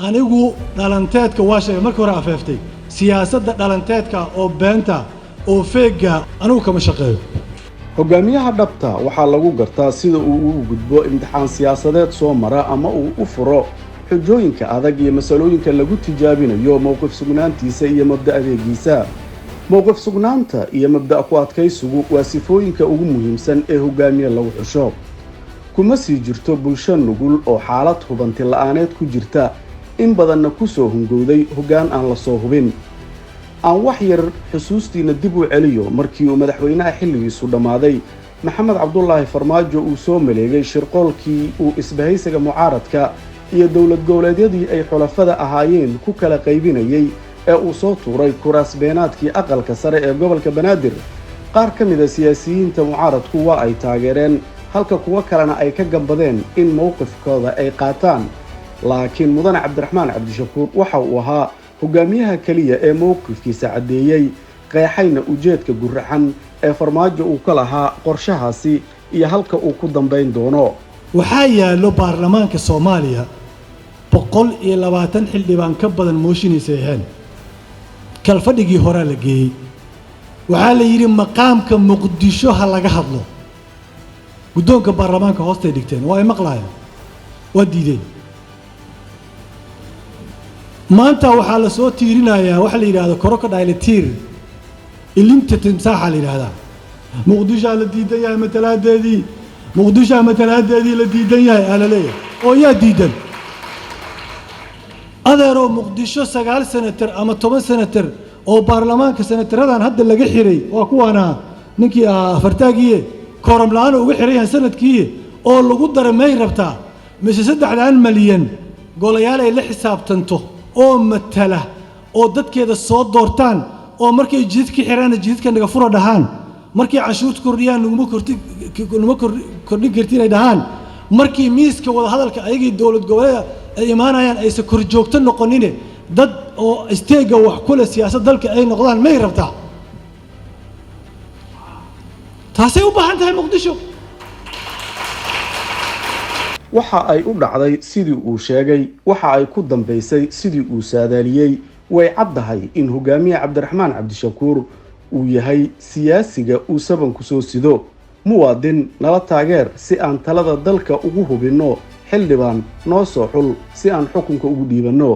anigu dhalanteedka waa sheegay markii hore afeeftay siyaasadda dhalanteedka oo beenta oo feega anigu kama shaqeeyo hogaamiyaha dhabta waxaa lagu gartaa sida uu ugu gudbo imtixaan siyaasadeed soo mara ama uu u furo xujooyinka adag iyo mas'alooyinka lagu tijaabinayo mowqif sugnaantiisa iyo mabda adeegiisa mowqif sugnaanta iyo mabda ku adkaysigu waa sifooyinka ugu muhiimsan ee hogaamiye lagu xusho kuma sii jirto bulsho nugul oo xaalad hubanti la'aaneed ku jirta in badanna ku soo hungowday hoggaan aan la soo hubin aan wax yar xusuustiina dib u celiyo markii uu madaxweynaha xilligiisu dhammaaday maxamed cabdullaahi farmaajo uu soo maleegay shirqoolkii uu isbahaysiga mucaaradka iyo dowlad goboleedyadii ay xulafada ahaayeen ku kala qaybinayay ee uu soo tuuray kuraas beenaadkii aqalka sare ee gobolka banaadir qaar ka mid a siyaasiyiinta mucaaradku waa ay taageereen halka kuwa kalena ay ka gambadeen in mowqifkooda ay qaataan laakiin mudane cabdiraxmaan cabdishakuur waxa uu ahaa hogaamiyaha kaliya ee mowqifkiisa caddeeyey qeexayna ujeedka guraxan ee farmaajo uu ka lahaa qorshahaasi iyo halka uu ku dambayn doono waxaa yaallo baarlamaanka Soomaaliya 120 xildhibaan ka badan mooshinaysa yahay kalfadhigii hore la geeyay waxaa la yiri maqaamka Muqdisho ha laga hadlo guddoonka baarlamaanka hoosta dhigteen waa ay maqlaayeen waa diideen maanta waxaa la soo tiirinayaa waxa la yiraahdo crocodile tear ilinta timsaaxa la yiraahdaa Muqdisho la diidan yahay matalaadeedii Muqdisho matalaadeedii la diidan yahay ala leeyahay oo yaa diidan adeero Muqdisho 9 senator ama 10 senator oo baarlamaanka senataradan hadda laga xiray waa kuwana ninkii afartaagiye kooram la'aan ugu xiray sanadkii oo lagu daramay rabtaa mise 3 malyan golayaal ay la xisaabtanto oo matala oo dadkeeda soo doortaan oo markay jidka xiraan jidka naga furo dhahaan markay cashuurta kordhiyaan nuguma kordhin kartiin ay dhahaan markii miiska wada hadalka ayagii dawlad goboleed ay imaanayaan ay kor joogto noqonine dad oo isteega wax kula siyaasad dalka ay noqdaan may rabtaa taasay u baahan tahay Muqdisho waxa ay u dhacday sidii uu sheegay waxa ay ku dambeysay sidii uu saadaaliyay way caddahay in hogaamiye cabdiraxmaan cabdishakuur uu yahay siyaasiga uu sabanku soo sido muwaadin nala taageer si aan talada dalka ugu hubinno xildhibaan noo soo xul si aan xukunka ugu dhiibanno